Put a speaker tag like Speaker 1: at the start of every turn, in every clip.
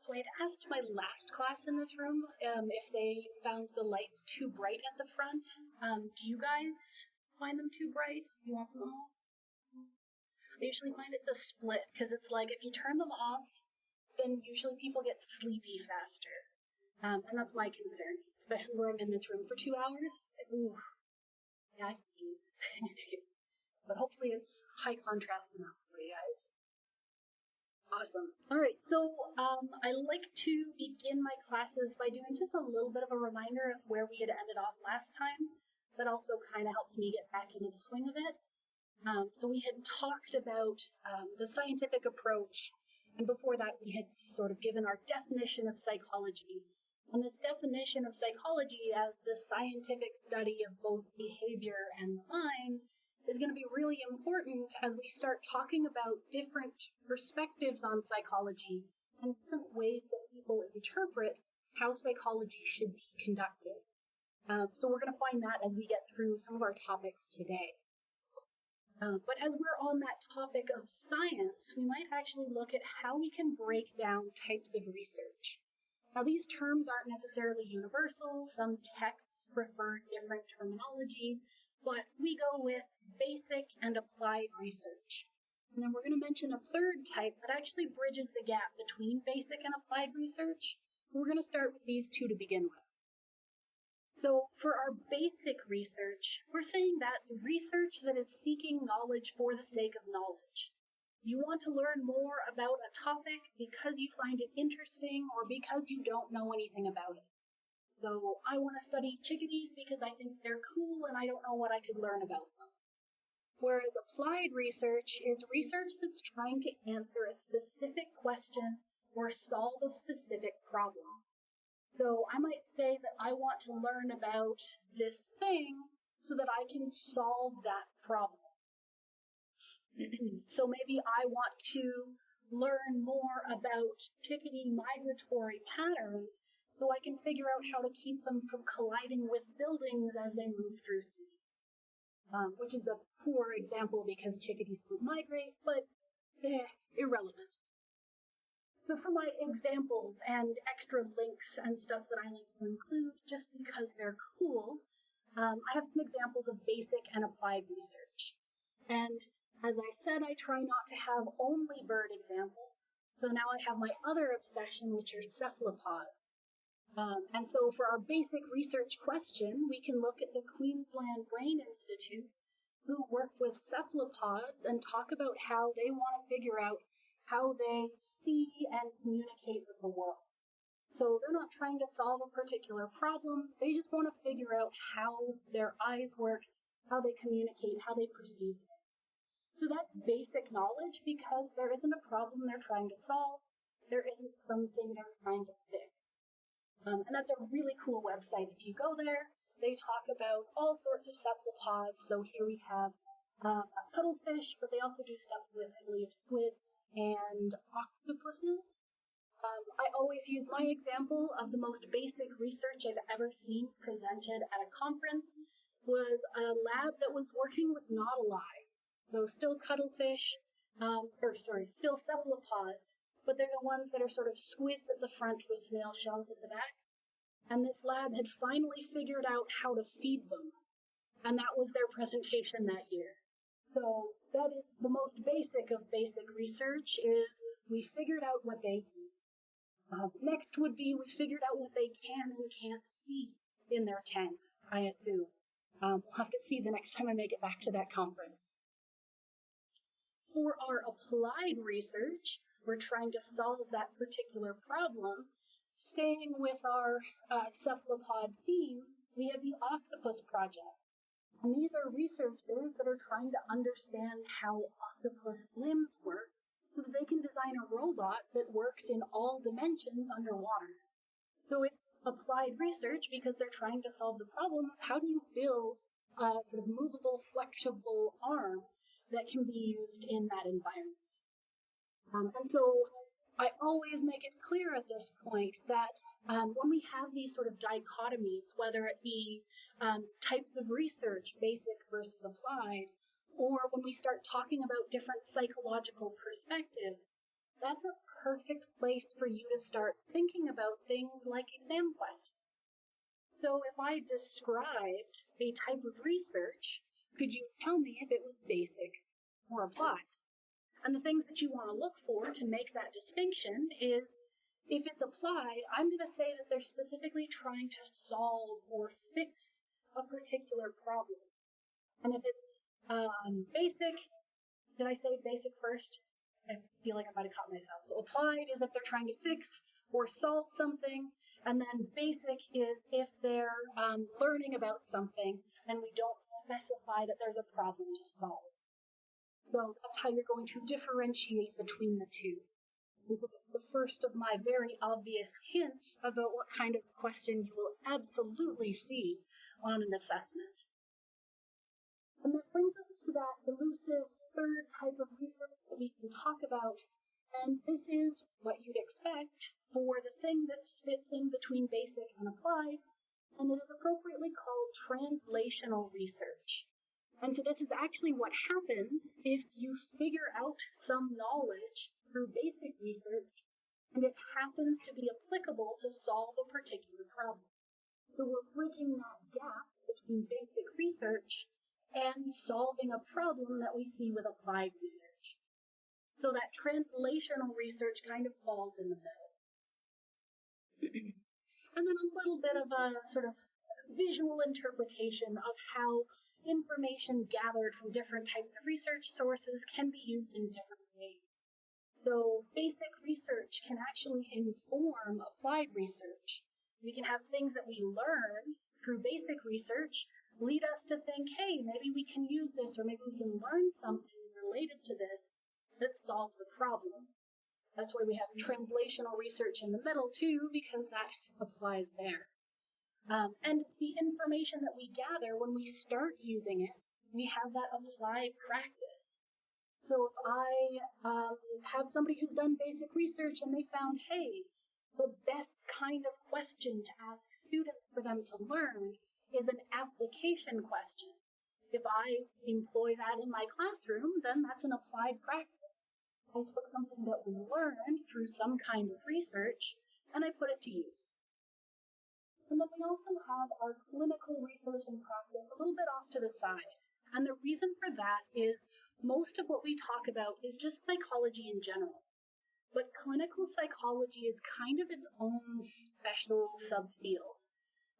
Speaker 1: So I'd asked my last class in this room if they found the lights too bright at the front. Do you guys find them too bright? Do you want them off? I usually find it's a split because it's like if you turn them off, then usually people get sleepy faster. And that's my concern, especially where I'm in this room for 2 hours. Ooh, yeah, I can do. But hopefully it's high contrast enough for you guys. Awesome. All right, so I like to begin my classes by doing just a little bit of a reminder of where we had ended off last time. That also kind of helps me get back into the swing of it. So we had talked about the scientific approach, and before that we had sort of given our definition of psychology. And this definition of psychology as the scientific study of both behavior and the mind is going to be really important as we start talking about different perspectives on psychology and different ways that people interpret how psychology should be conducted. So we're going to find that as we get through some of our topics today. But as we're on that topic of science, we might actually look at how we can break down types of research. Now, these terms aren't necessarily universal. Some texts prefer different terminology, but we go with basic and applied research. And then we're going to mention a third type that actually bridges the gap between basic and applied research. We're going to start with these two to begin with. So for our basic research, we're saying that's research that is seeking knowledge for the sake of knowledge. You want to learn more about a topic because you find it interesting or because you don't know anything about it. So I want to study chickadees because I think they're cool and I don't know what I could learn about them. Whereas applied research is research that's trying to answer a specific question or solve a specific problem. So I might say that I want to learn about this thing so that I can solve that problem. So maybe I want to learn more about chickadee migratory patterns so I can figure out how to keep them from colliding with buildings as they move through cities. Which is a poor example because chickadees don't migrate, but irrelevant. So for my examples and extra links and stuff that I like to include just because they're cool, I have some examples of basic and applied research. And as I said, I try not to have only bird examples. So now I have my other obsession, which are cephalopods. And so for our basic research question, we can look at the Queensland Brain Institute, who work with cephalopods and talk about how they want to figure out how they see and communicate with the world. So they're not trying to solve a particular problem, they just want to figure out how their eyes work, how they communicate, how they perceive things. So that's basic knowledge because there isn't a problem they're trying to solve, there isn't something they're trying to fix. And that's a really cool website. If you go there, they talk about all sorts of cephalopods. So here we have a cuttlefish, but they also do stuff with, I believe, squids and octopuses. I always use my example of the most basic research I've ever seen presented at a conference was a lab that was working with not alive. So still cuttlefish, still cephalopods, but they're the ones that are sort of squids at the front with snail shells at the back. And this lab had finally figured out how to feed them. And that was their presentation that year. So that is the most basic of basic research is we figured out what they eat. Next would be we figured out what they can and can't see in their tanks, I assume. We'll have to see the next time I make it back to that conference. For our applied research, we're trying to solve that particular problem. Staying with our cephalopod theme, we have the Octopus Project. And these are researchers that are trying to understand how octopus limbs work so that they can design a robot that works in all dimensions underwater. So it's applied research because they're trying to solve the problem of how do you build a sort of movable, flexible arm that can be used in that environment. And so I always make it clear at this point that when we have these sort of dichotomies, whether it be types of research, basic versus applied, or when we start talking about different psychological perspectives, that's a perfect place for you to start thinking about things like exam questions. So if I described a type of research, could you tell me if it was basic or applied? And the things that you want to look for to make that distinction is, if it's applied, I'm going to say that they're specifically trying to solve or fix a particular problem. And if it's basic, did I say basic first? I feel like I might have caught myself. So applied is if they're trying to fix or solve something, and then basic is if they're learning about something and we don't specify that there's a problem to solve. So that's how you're going to differentiate between the two. This is the first of my very obvious hints about what kind of question you will absolutely see on an assessment. And that brings us to that elusive third type of research that we can talk about. And this is what you'd expect for the thing that fits in between basic and applied, and it is appropriately called translational research. And so this is actually what happens if you figure out some knowledge through basic research, and it happens to be applicable to solve a particular problem. So we're bridging that gap between basic research and solving a problem that we see with applied research. So that translational research kind of falls in the middle. And then a little bit of a sort of visual interpretation of how information gathered from different types of research sources can be used in different ways. So basic research can actually inform applied research. We can have things that we learn through basic research lead us to think, hey, maybe we can use this, or maybe we can learn something related to this that solves a problem. That's why we have translational research in the middle too, because that applies there. And the information that we gather when we start using it, we have that applied practice. So if I have somebody who's done basic research and they found, hey, the best kind of question to ask students for them to learn is an application question. If I employ that in my classroom, then that's an applied practice. I took something that was learned through some kind of research and I put it to use. And then we also have our clinical research and practice a little bit off to the side. And the reason for that is most of what we talk about is just psychology in general. But clinical psychology is kind of its own special subfield.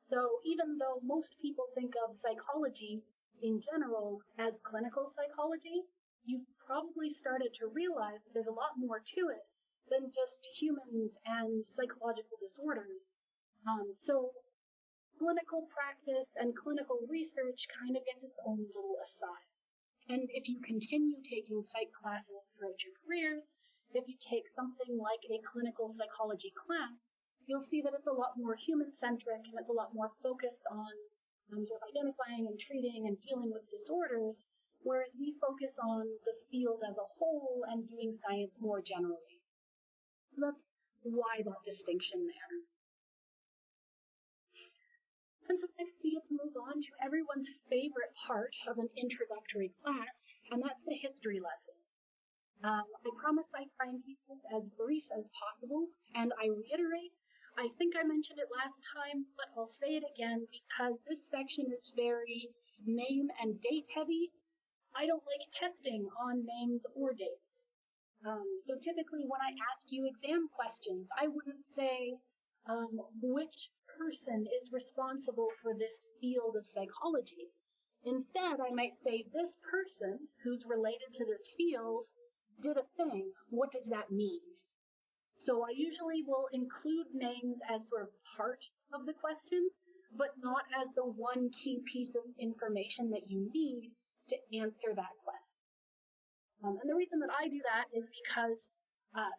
Speaker 1: So even though most people think of psychology in general as clinical psychology, you've probably started to realize that there's a lot more to it than just humans and psychological disorders. So clinical practice and clinical research kind of gets its own little aside. And if you continue taking psych classes throughout your careers, if you take something like a clinical psychology class, you'll see that it's a lot more human-centric and it's a lot more focused on sort of identifying and treating and dealing with disorders, whereas we focus on the field as a whole and doing science more generally. So that's why that distinction there. And so next we get to move on to everyone's favorite part of an introductory class, and that's the history lesson. I promise I try and keep this as brief as possible, and I reiterate, I think I mentioned it last time, but I'll say it again because this section is very name and date heavy. I don't like testing on names or dates. So typically when I ask you exam questions, I wouldn't say which person is responsible for this field of psychology. Instead, I might say this person who's related to this field did a thing. What does that mean? So I usually will include names as sort of part of the question, but not as the one key piece of information that you need to answer that question. And the reason that I do that is because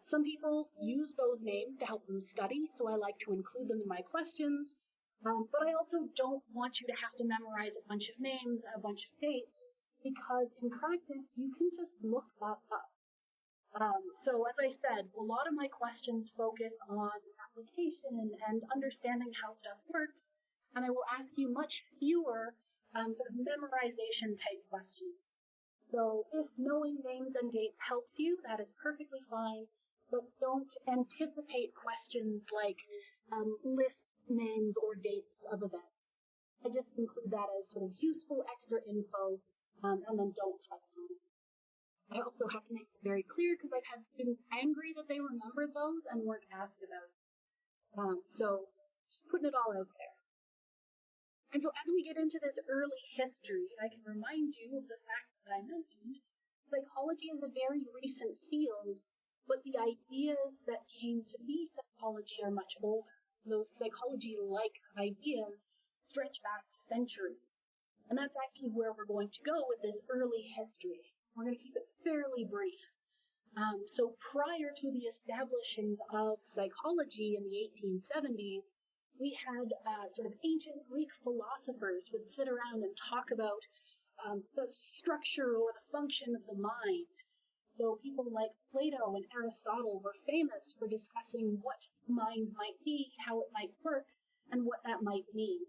Speaker 1: some people use those names to help them study, so I like to include them in my questions. But I also don't want you to have to memorize a bunch of names and a bunch of dates, because in practice, you can just look that up. So as I said, a lot of my questions focus on application and understanding how stuff works, and I will ask you much fewer sort of memorization type questions. So if knowing names and dates helps you, that is perfectly fine, but don't anticipate questions like list names or dates of events. I just include that as sort of useful extra info, and then don't test on it. I also have to make it very clear because I've had students angry that they remembered those and weren't asked about it. So just putting it all out there. And so as we get into this early history, I can remind you of the fact that I mentioned psychology is a very recent field, but the ideas that came to be psychology are much older. So those psychology-like ideas stretch back centuries. And that's actually where we're going to go with this early history. We're going to keep it fairly brief. So prior to the establishing of psychology in the 1870s, we had sort of ancient Greek philosophers would sit around and talk about the structure or the function of the mind. So people like Plato and Aristotle were famous for discussing what mind might be, how it might work, and what that might mean.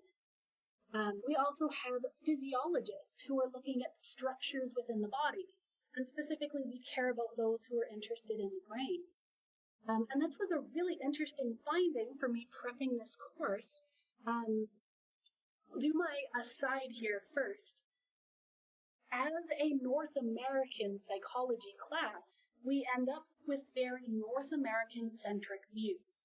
Speaker 1: We also have physiologists who are looking at structures within the body, and specifically we care about those who are interested in the brain. And this was a really interesting finding for me prepping this course. I'll do my aside here first. As a North American psychology class, we end up with very North American-centric views.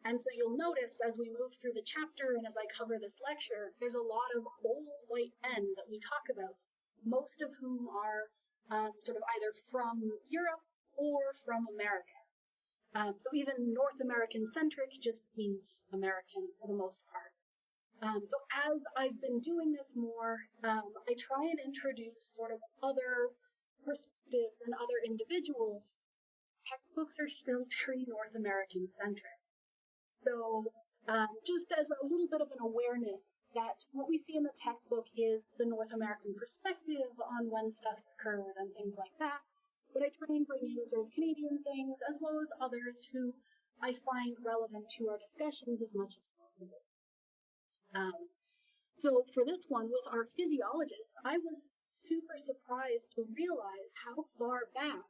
Speaker 1: And so you'll notice as we move through the chapter and as I cover this lecture, there's a lot of old white men that we talk about, most of whom are sort of either from Europe or from America. So even North American-centric just means American for the most part. So as I've been doing this more, I try and introduce sort of other perspectives and other individuals. Textbooks are still very North American-centric. So just as a little bit of an awareness that what we see in the textbook is the North American perspective on when stuff occurred and things like that. But I try and bring in sort of Canadian things as well as others who I find relevant to our discussions as much as possible. So for this one, with our physiologists, I was super surprised to realize how far back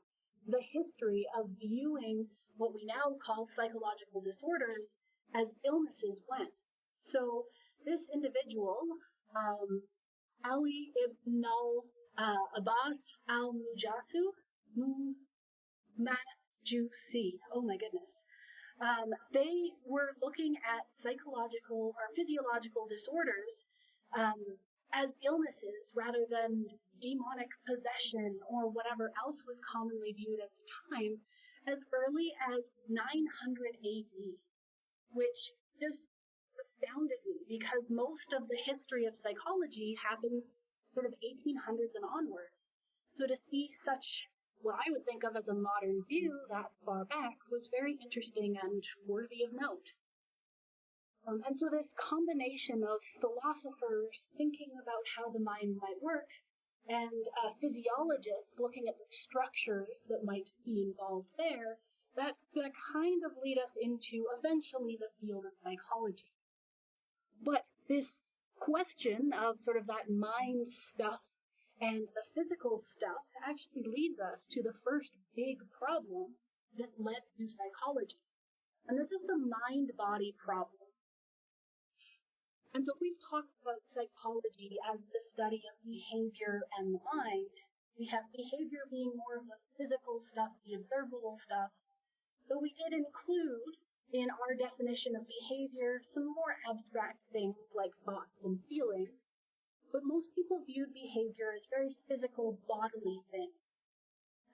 Speaker 1: the history of viewing what we now call psychological disorders as illnesses went. So this individual, Ali ibn al-Abbas al-Mujasu, Majusi, oh my goodness. They were looking at psychological or physiological disorders as illnesses rather than demonic possession or whatever else was commonly viewed at the time as early as 900 AD, which just astounded me because most of the history of psychology happens sort of 1800s and onwards. So to see such what I would think of as a modern view that far back was very interesting and worthy of note. And so this combination of philosophers thinking about how the mind might work and physiologists looking at the structures that might be involved there, that's going to kind of lead us into eventually the field of psychology. But this question of sort of that mind stuff and the physical stuff actually leads us to the first big problem that led to psychology. And this is the mind-body problem. And so if we've talked about psychology as the study of behavior and the mind, we have behavior being more of the physical stuff, the observable stuff, though we did include in our definition of behavior some more abstract things like thoughts and feelings, but most people viewed behavior as very physical, bodily things.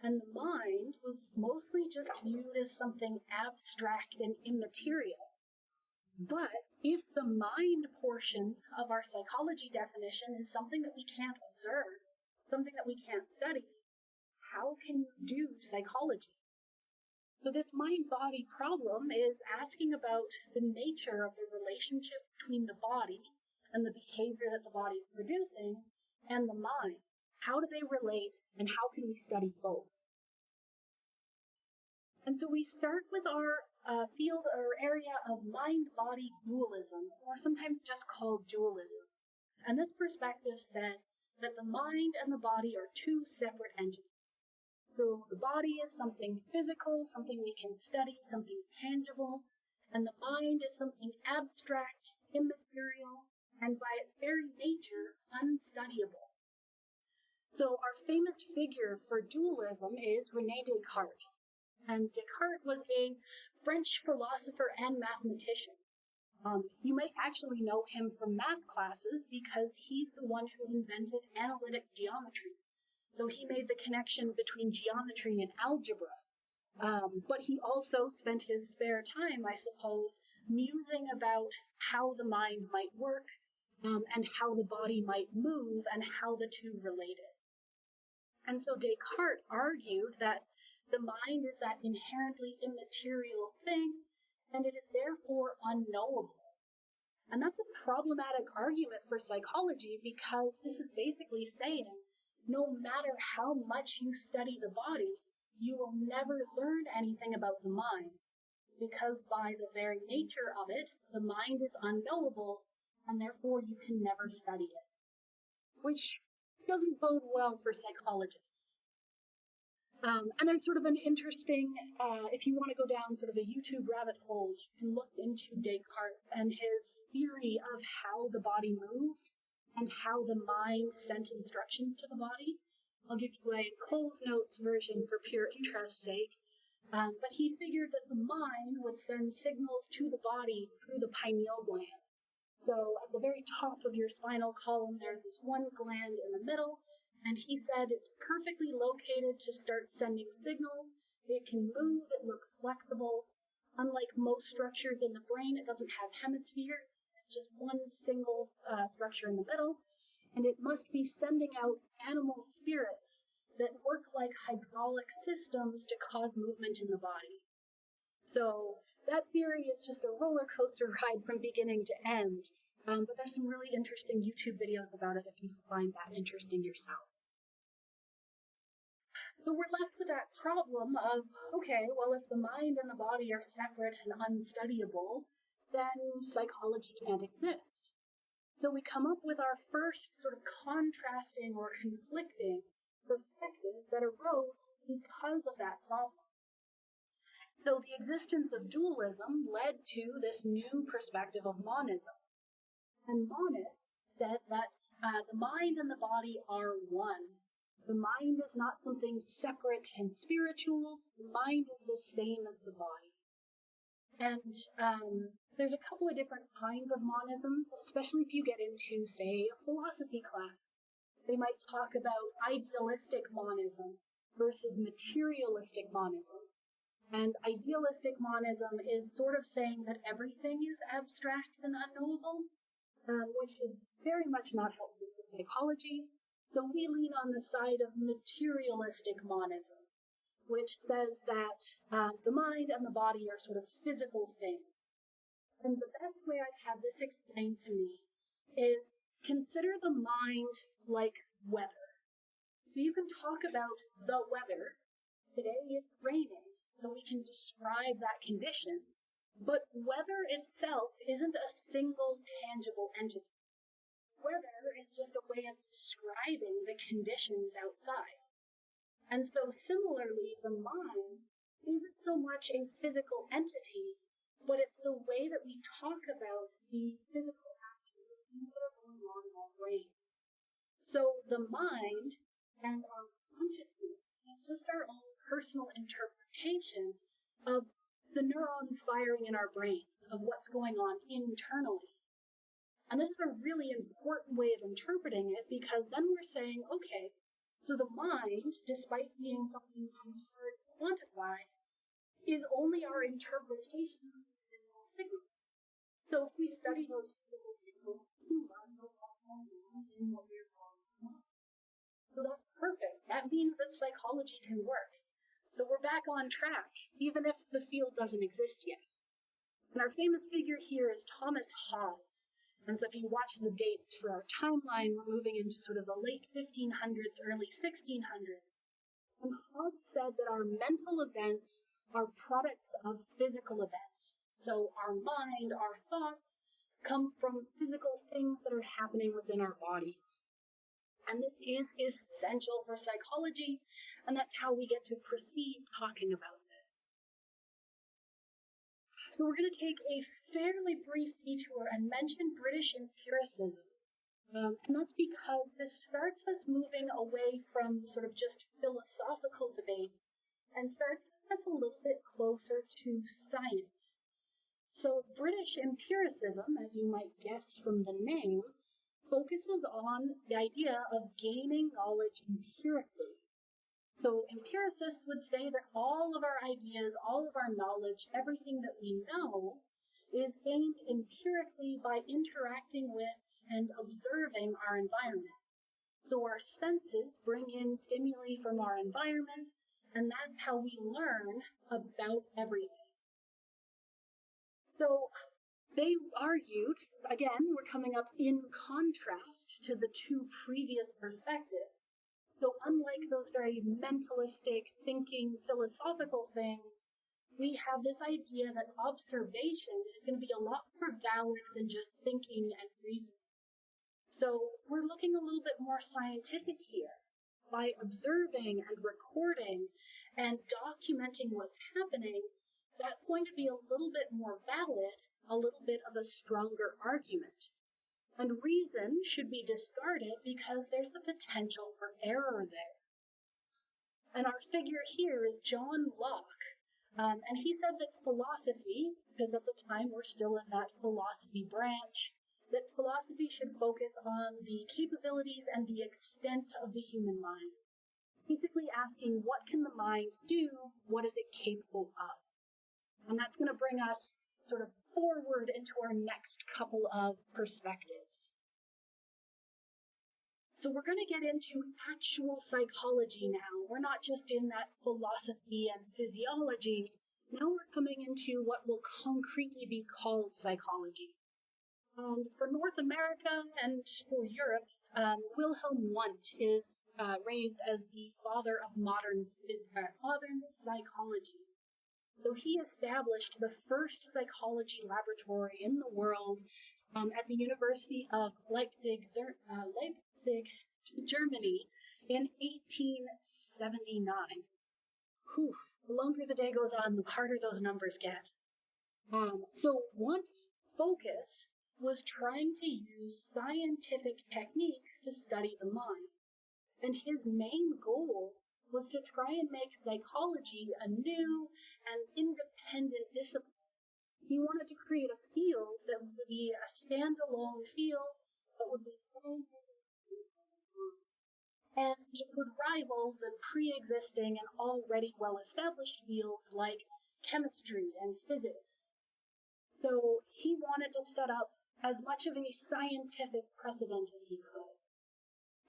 Speaker 1: And the mind was mostly just viewed as something abstract and immaterial. But if the mind portion of our psychology definition is something that we can't observe, something that we can't study, how can you do psychology? So this mind-body problem is asking about the nature of the relationship between the body and the behavior that the body is producing and the mind. How do they relate and how can we study both? And so we start with our field or area of mind-body dualism, or sometimes just called dualism. And this perspective said that the mind and the body are two separate entities. So the body is something physical, something we can study, something tangible, and the mind is something abstract, immaterial, and by its very nature, unstudyable. So our famous figure for dualism is René Descartes. And Descartes was a French philosopher and mathematician. You might actually know him from math classes because he's the one who invented analytic geometry. So he made the connection between geometry and algebra. But he also spent his spare time, I suppose, musing about how the mind might work, and how the body might move and how the two related. And so Descartes argued that the mind is that inherently immaterial thing, and it is therefore unknowable. And that's a problematic argument for psychology because this is basically saying no matter how much you study the body, you will never learn anything about the mind, because by the very nature of it, the mind is unknowable, and therefore you can never study it, which doesn't bode well for psychologists. And there's sort of an interesting, if you want to go down sort of a YouTube rabbit hole, you can look into Descartes and his theory of how the body moved and how the mind sent instructions to the body. I'll give you a Coles Notes version for pure interest's sake. But he figured that the mind would send signals to the body through the pineal gland. So at the very top of your spinal column, there's this one gland in the middle, and he said it's perfectly located to start sending signals. It can move, it looks flexible. Unlike most structures in the brain, it doesn't have hemispheres. It's just one single structure in the middle, and it must be sending out animal spirits that work like hydraulic systems to cause movement in the body. So that theory is just a roller coaster ride from beginning to end. But there's some really interesting YouTube videos about it if you find that interesting yourselves. So we're left with that problem of, okay, well, if the mind and the body are separate and unstudyable, then psychology can't exist. So we come up with our first sort of contrasting or conflicting perspectives that arose because of that problem. So the existence of dualism led to this new perspective of monism. And monists said that the mind and the body are one. The mind is not something separate and spiritual. The mind is the same as the body. And there's a couple of different kinds of monisms, especially if you get into, say, a philosophy class. They might talk about idealistic monism versus materialistic monism. And idealistic monism is sort of saying that everything is abstract and unknowable, which is very much not helpful for psychology. So we lean on the side of materialistic monism, which says that the mind and the body are sort of physical things. And the best way I've had this explained to me is consider the mind like weather. So you can talk about the weather. Today it's raining, so we can describe that condition. But weather itself isn't a single tangible entity. Weather is just a way of describing the conditions outside. And so similarly, the mind isn't so much a physical entity, but it's the way that we talk about the physical actions, the things that are going on in our brains. So the mind and our consciousness is just our own personal interpretation of the neurons firing in our brains, of what's going on internally. And this is a really important way of interpreting it because then we're saying, okay, so the mind, despite being something hard to quantify, is only our interpretation of physical signals. So if we study those physical signals, we can learn about what's going on in what we're calling the mind. So that's perfect. That means that psychology can work. So we're back on track, even if the field doesn't exist yet. And our famous figure here is Thomas Hobbes. And so if you watch the dates for our timeline, we're moving into sort of the late 1500s, early 1600s. And Hobbes said that our mental events are products of physical events. So our mind, our thoughts, come from physical things that are happening within our bodies. And this is essential for psychology, and that's how we get to proceed talking about this. So we're going to take a fairly brief detour and mention British empiricism. And that's because this starts us moving away from sort of just philosophical debates and starts us a little bit closer to science. So British empiricism, as you might guess from the name, focuses on the idea of gaining knowledge empirically. So empiricists would say that all of our ideas, all of our knowledge, everything that we know is gained empirically by interacting with and observing our environment. So our senses bring in stimuli from our environment, and that's how we learn about everything. So they argued, again, we're coming up in contrast to the two previous perspectives. So unlike those very mentalistic, thinking, philosophical things, we have this idea that observation is going to be a lot more valid than just thinking and reasoning. So we're looking a little bit more scientific here. By observing and recording and documenting what's happening, that's going to be a little bit more valid, a little bit of a stronger argument. And reason should be discarded because there's the potential for error there. And our figure here is John Locke. And he said that philosophy, because at the time we're still in that philosophy branch, that philosophy should focus on the capabilities and the extent of the human mind. Basically asking, what can the mind do? What is it capable of? And that's going to bring us sort of forward into our next couple of perspectives. So we're going to get into actual psychology now. We're not just in that philosophy and physiology. Now we're coming into what will concretely be called psychology. And for North America and for Europe, Wilhelm Wundt is raised as the father of modern psychology. So he established the first psychology laboratory in the world at the University of Leipzig, Germany, in 1879. Whew, the longer the day goes on, the harder those numbers get. So Wundt's focus was trying to use scientific techniques to study the mind. And his main goal was to try and make psychology a new and independent discipline. He wanted to create a field that would be a standalone field that would be scientific and would rival the pre-existing and already well-established fields like chemistry and physics. So he wanted to set up as much of a scientific precedent as he could.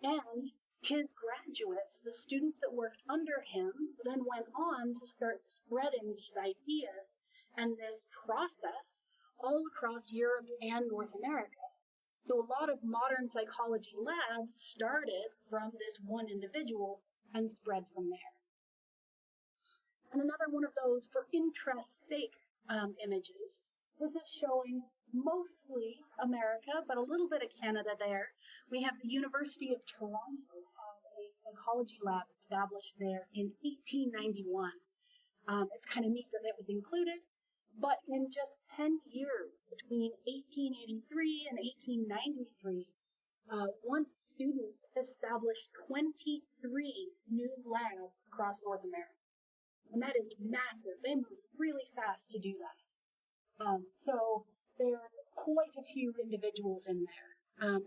Speaker 1: And his graduates, the students that worked under him, then went on to start spreading these ideas and this process all across Europe and North America. So a lot of modern psychology labs started from this one individual and spread from there. And another one of those for interest's sake images. This is showing mostly America, but a little bit of Canada there. We have the University of Toronto have a psychology lab established there in 1891. It's kind of neat that it was included, but in just 10 years, between 1883 and 1893, once students established 23 new labs across North America. And that is massive. They moved really fast to do that. So there's quite a few individuals in there,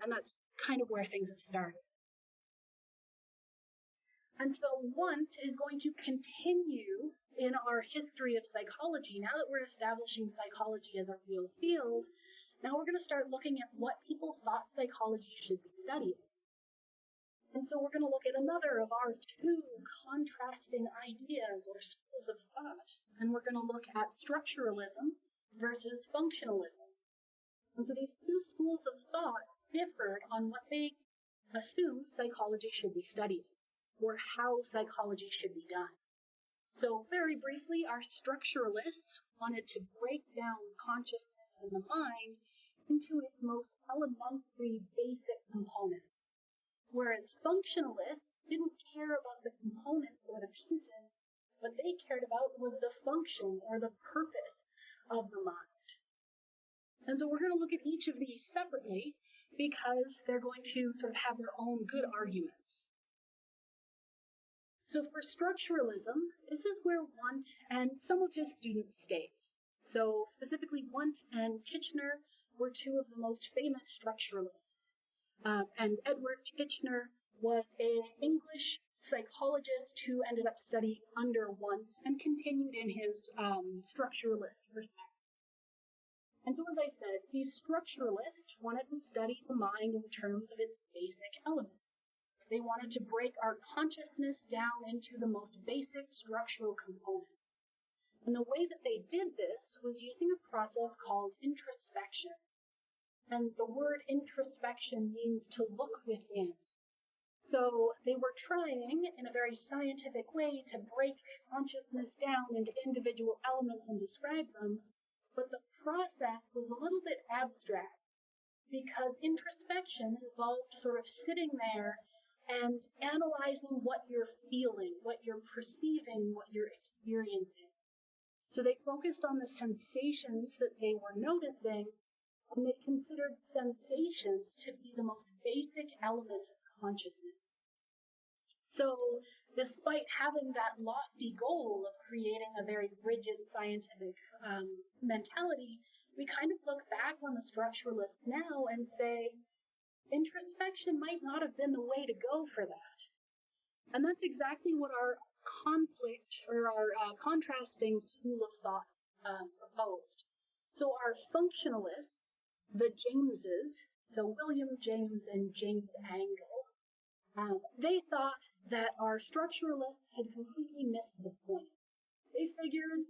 Speaker 1: and that's kind of where things have started. And so Wundt is going to continue in our history of psychology. Now that we're establishing psychology as a real field, now we're going to start looking at what people thought psychology should be studying. And so we're going to look at another of our two contrasting ideas or schools of thought, and we're going to look at structuralism versus functionalism. And so these two schools of thought differed on what they assumed psychology should be studying, or how psychology should be done. So very briefly, our structuralists wanted to break down consciousness and the mind into its most elementary basic components. whereas functionalists didn't care about the components or the pieces. What they cared about was the function or the purpose of the mind. And so we're going to look at each of these separately because they're going to sort of have their own good arguments. So for structuralism, this is where Wundt and some of his students stayed. So specifically, Wundt and Titchener were two of the most famous structuralists. And Edward Titchener was an English psychologist who ended up studying under Wundt and continued in his structuralist perspective. And so, as I said, these structuralists wanted to study the mind in terms of its basic elements. They wanted to break our consciousness down into the most basic structural components. And the way that they did this was using a process called introspection. And the word introspection means to look within. So they were trying, in a very scientific way, to break consciousness down into individual elements and describe them, but the process was a little bit abstract because introspection involved sort of sitting there and analyzing what you're feeling, what you're perceiving, what you're experiencing. So they focused on the sensations that they were noticing, and they considered sensation to be the most basic element of consciousness. So despite having that lofty goal of creating a very rigid scientific mentality, we kind of look back on the structuralists now and say, introspection might not have been the way to go for that. And that's exactly what our conflict or our contrasting school of thought proposed. So our functionalists, the Jameses, so William James and James Angle, they thought that our structuralists had completely missed the point. They figured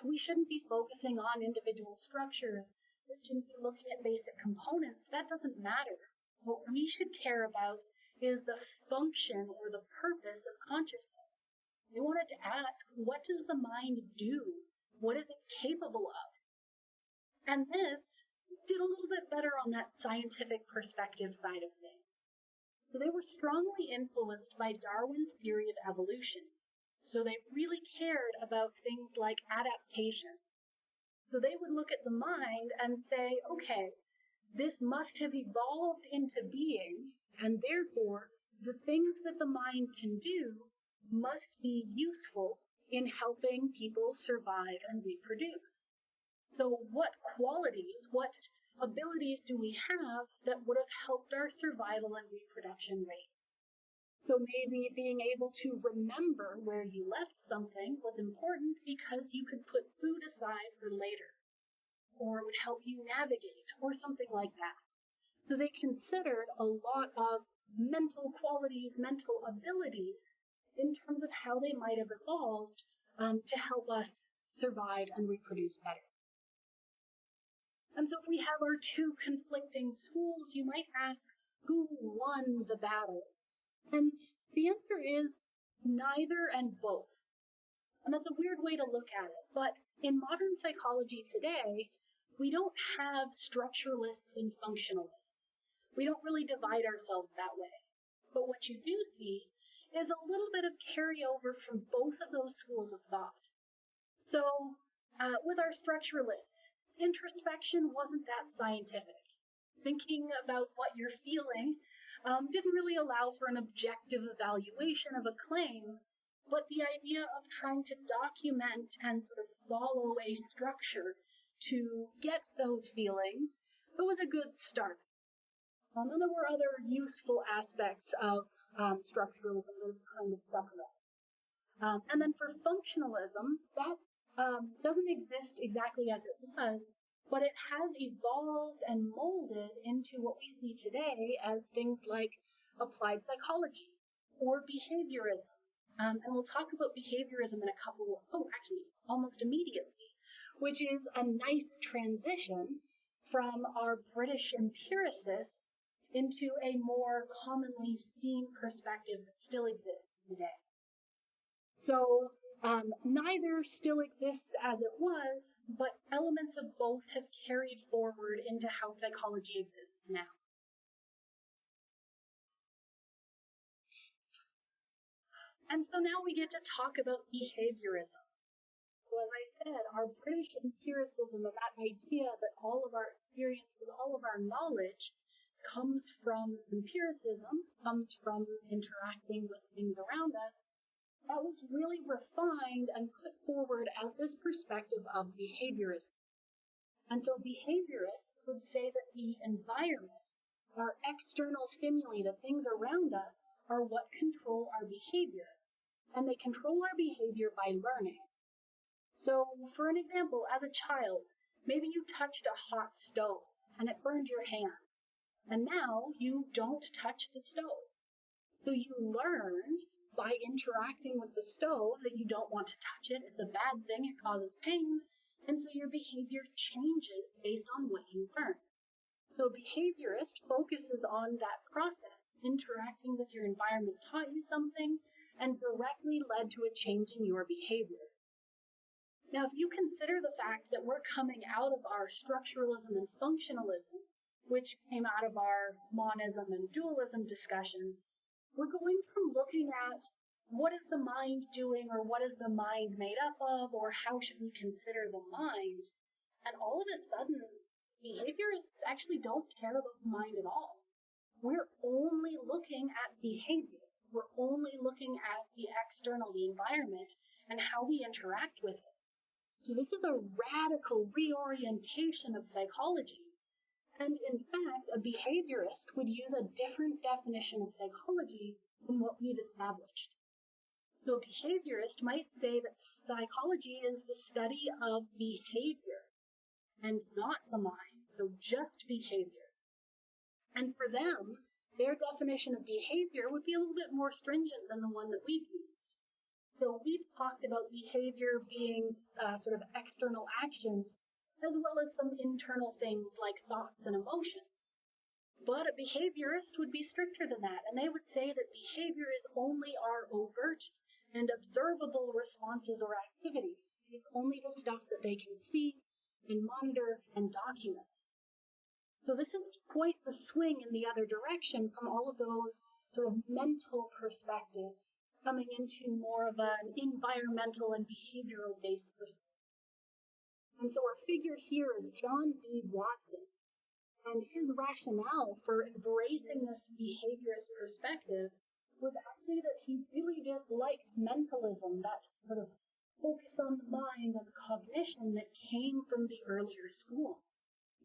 Speaker 1: we shouldn't be focusing on individual structures. We shouldn't be looking at basic components. That doesn't matter. What we should care about is the function or the purpose of consciousness. They wanted to ask, what does the mind do? What is it capable of? And this did a little bit better on that scientific perspective side of things. So they were strongly influenced by Darwin's theory of evolution. So they really cared about things like adaptation. So they would look at the mind and say, okay, this must have evolved into being, and therefore the things that the mind can do must be useful in helping people survive and reproduce. So what qualities, what abilities do we have that would have helped our survival and reproduction rates? So maybe being able to remember where you left something was important because you could put food aside for later, or it would help you navigate, or something like that. So they considered a lot of mental qualities, mental abilities, in terms of how they might have evolved to help us survive and reproduce better. And so if we have our two conflicting schools, you might ask, who won the battle? And the answer is neither and both. And that's a weird way to look at it. But in modern psychology today, we don't have structuralists and functionalists. We don't really divide ourselves that way. But what you do see is a little bit of carryover from both of those schools of thought. So with our structuralists, introspection wasn't that scientific. Thinking about what you're feeling didn't really allow for an objective evaluation of a claim, but the idea of trying to document and sort of follow a structure to get those feelings, it was a good start. And there were other useful aspects of structuralism that kind of stuck around. And then for functionalism, that doesn't exist exactly as it was, but it has evolved and molded into what we see today as things like applied psychology or behaviorism. And we'll talk about behaviorism in almost immediately, which is a nice transition from our British empiricists into a more commonly seen perspective that still exists today. So neither still exists as it was, but elements of both have carried forward into how psychology exists now. And so now we get to talk about behaviorism. So as I said, our British empiricism and that idea that all of our experiences, all of our knowledge comes from empiricism, comes from interacting with things around us, that was really refined and put forward as this perspective of behaviorism. And so behaviorists would say that the environment, our external stimuli, the things around us, are what control our behavior. And they control our behavior by learning. So for an example, as a child, maybe you touched a hot stove and it burned your hand. And now you don't touch the stove. So you learned by interacting with the stove that you don't want to touch it. It's a bad thing, it causes pain. And so your behavior changes based on what you learn. So a behaviorist focuses on that process. Interacting with your environment taught you something and directly led to a change in your behavior. Now, if you consider the fact that we're coming out of our structuralism and functionalism, which came out of our monism and dualism discussion, we're going from looking at what is the mind doing, or what is the mind made up of, or how should we consider the mind, and all of a sudden, behaviorists actually don't care about the mind at all. We're only looking at behavior. We're only looking at the external, the environment, and how we interact with it. So this is a radical reorientation of psychology. And in fact, a behaviorist would use a different definition of psychology than what we've established. So a behaviorist might say that psychology is the study of behavior and not the mind, so just behavior. And for them, their definition of behavior would be a little bit more stringent than the one that we've used. So we've talked about behavior being sort of external actions, as well as some internal things like thoughts and emotions. But a behaviorist would be stricter than that, and they would say that behavior is only our overt and observable responses or activities. It's only the stuff that they can see and monitor and document. So this is quite the swing in the other direction from all of those sort of mental perspectives, coming into more of an environmental and behavioral-based perspective. And so our figure here is John B. Watson, and his rationale for embracing this behaviorist perspective was actually that he really disliked mentalism, that sort of focus on the mind and cognition that came from the earlier schools.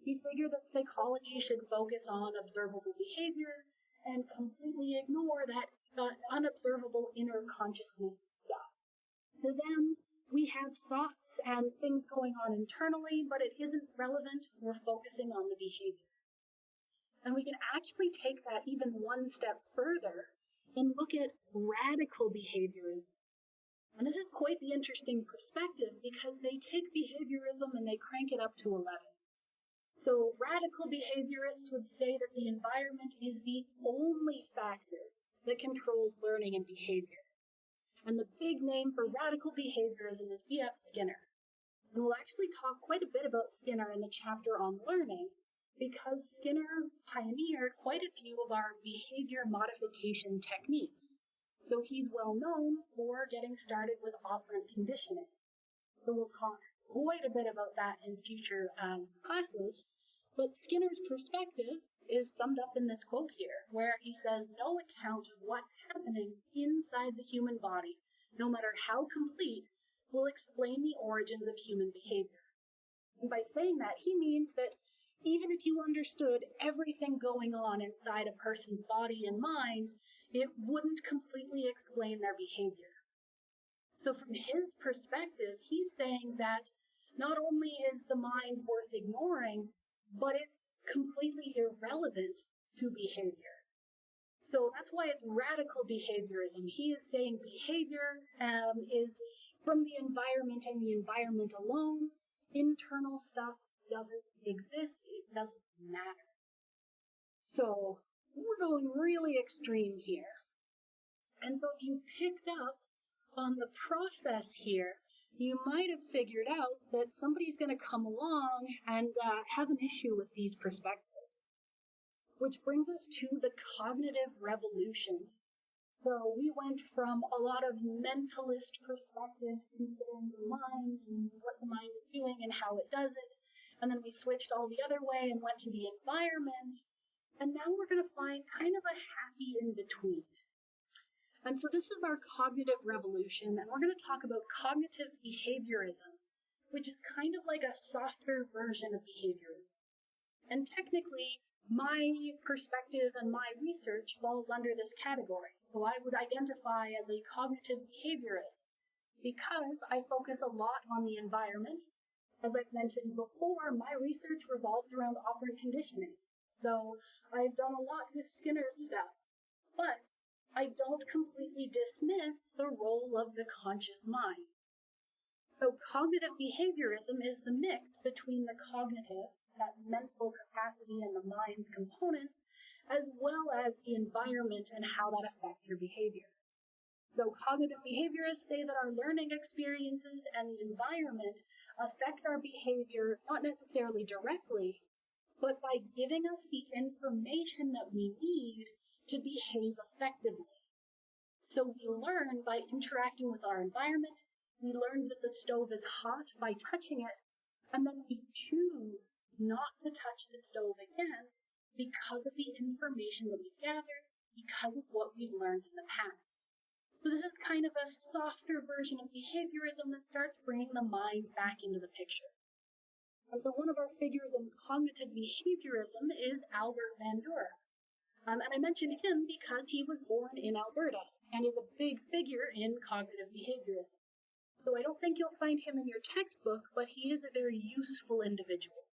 Speaker 1: He figured that psychology should focus on observable behavior and completely ignore that unobservable inner consciousness stuff. To them, we have thoughts and things going on internally, but it isn't relevant. We're focusing on the behavior. And we can actually take that even one step further and look at radical behaviorism. And this is quite the interesting perspective because they take behaviorism and they crank it up to 11. So radical behaviorists would say that the environment is the only factor that controls learning and behavior. And the big name for radical behaviorism is B.F. Skinner. And we'll actually talk quite a bit about Skinner in the chapter on learning, because Skinner pioneered quite a few of our behavior modification techniques. So he's well known for getting started with operant conditioning. So we'll talk quite a bit about that in future classes. But Skinner's perspective is summed up in this quote here, where he says, "No account of what's happening inside the human body, no matter how complete, will explain the origins of human behavior." And by saying that, he means that even if you understood everything going on inside a person's body and mind, it wouldn't completely explain their behavior. So from his perspective, he's saying that not only is the mind worth ignoring, but it's completely irrelevant to behavior. So that's why it's radical behaviorism. He is saying behavior is from the environment and the environment alone. Internal stuff doesn't exist. It doesn't matter. So we're going really extreme here. And so if you've picked up on the process here, you might have figured out that somebody's going to come along and have an issue with these perspectives. Which brings us to the cognitive revolution. So we went from a lot of mentalist perspectives, considering the mind and what the mind is doing and how it does it. And then we switched all the other way and went to the environment. And now we're going to find kind of a happy in between. And so this is our cognitive revolution, and we're going to talk about cognitive behaviorism, which is kind of like a softer version of behaviorism. And technically, my perspective and my research falls under this category. So I would identify as a cognitive behaviorist because I focus a lot on the environment. As I've mentioned before, my research revolves around operant conditioning. So I've done a lot with Skinner's stuff, but I don't completely dismiss the role of the conscious mind. So cognitive behaviorism is the mix between the cognitive, that mental capacity and the mind's component, as well as the environment and how that affects your behavior. So cognitive behaviorists say that our learning experiences and the environment affect our behavior not necessarily directly, but by giving us the information that we need to behave effectively. So we learn by interacting with our environment. We learn that the stove is hot by touching it, and then we choose not to touch the stove again because of the information that we've gathered, because of what we've learned in the past. So this is kind of a softer version of behaviorism that starts bringing the mind back into the picture. And so one of our figures in cognitive behaviorism is Albert Bandura. And I mention him because he was born in Alberta and is a big figure in cognitive behaviorism. So I don't think you'll find him in your textbook, but he is a very useful individual.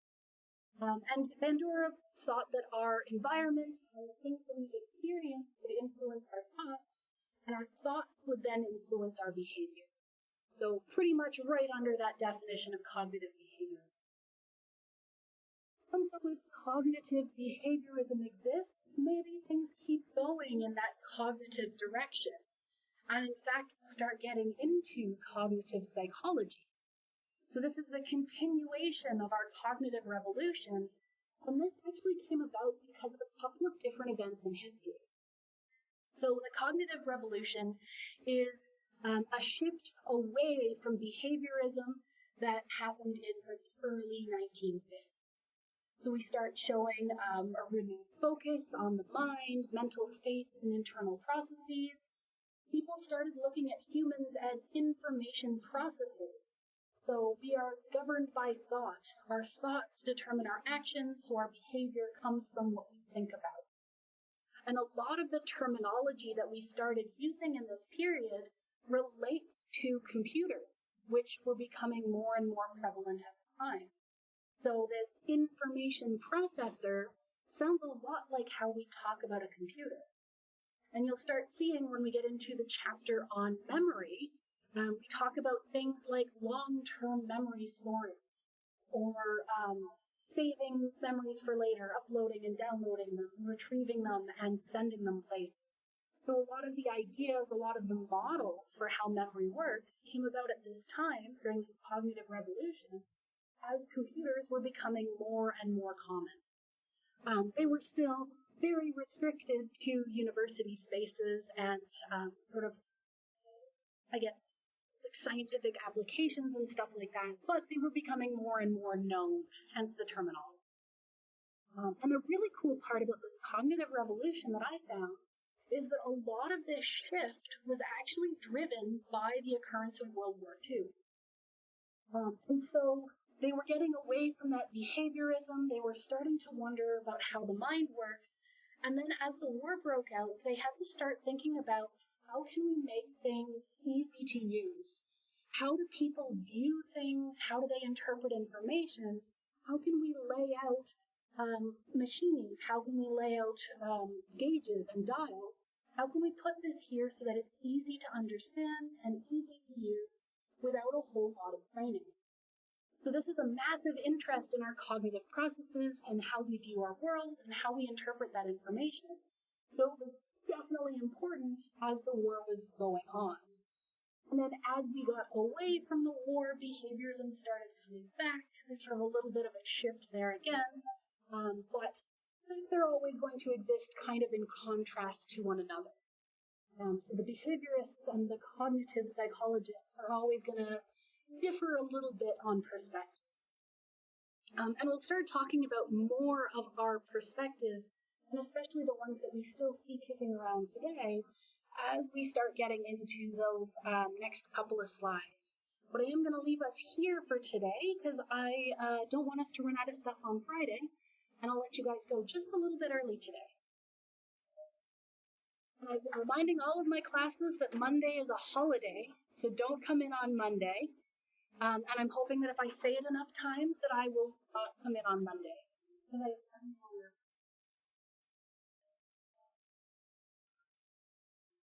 Speaker 1: And Bandura thought that our environment and the things that we've experienced would influence our thoughts, and our thoughts would then influence our behavior. So pretty much right under that definition of cognitive behaviorism. And so if cognitive behaviorism exists, maybe things keep going in that cognitive direction. And in fact, start getting into cognitive psychology. So this is the continuation of our cognitive revolution. And this actually came about because of a couple of different events in history. So the cognitive revolution is a shift away from behaviorism that happened in sort of the early 1950s. So we start showing a renewed focus on the mind, mental states, and internal processes. People started looking at humans as information processors. So we are governed by thought. Our thoughts determine our actions, so our behavior comes from what we think about. And a lot of the terminology that we started using in this period relates to computers, which were becoming more and more prevalent at the time. So this information processor sounds a lot like how we talk about a computer. And you'll start seeing when we get into the chapter on memory, we talk about things like long-term memory storage, or saving memories for later, uploading and downloading them, retrieving them and sending them places. So a lot of the ideas, a lot of the models for how memory works came about at this time during this cognitive revolution, as computers were becoming more and more common. They were still very restricted to university spaces and sort of, I guess, like scientific applications and stuff like that, but they were becoming more and more known, hence the terminology. And the really cool part about this cognitive revolution that I found is that a lot of this shift was actually driven by the occurrence of World War II. And so they were getting away from that behaviorism. They were starting to wonder about how the mind works. And then as the war broke out, they had to start thinking about how can we make things easy to use? How do people view things? How do they interpret information? How can we lay out machines? How can we lay out gauges and dials? How can we put this here so that it's easy to understand and easy to use without a whole lot of training? So this is a massive interest in our cognitive processes and how we view our world and how we interpret that information. So it was definitely important as the war was going on. And then as we got away from the war, behaviorism started coming back. There's sort of a little bit of a shift there again, but they're always going to exist kind of in contrast to one another. So the behaviorists and the cognitive psychologists are always going to differ a little bit on perspective. And we'll start talking about more of our perspectives, and especially the ones that we still see kicking around today, as we start getting into those next couple of slides. But I am going to leave us here for today because I don't want us to run out of stuff on Friday, and I'll let you guys go just a little bit early today. I've been reminding all of my classes that Monday is a holiday, so don't come in on Monday. And I'm hoping that if I say it enough times that I will come in on Monday.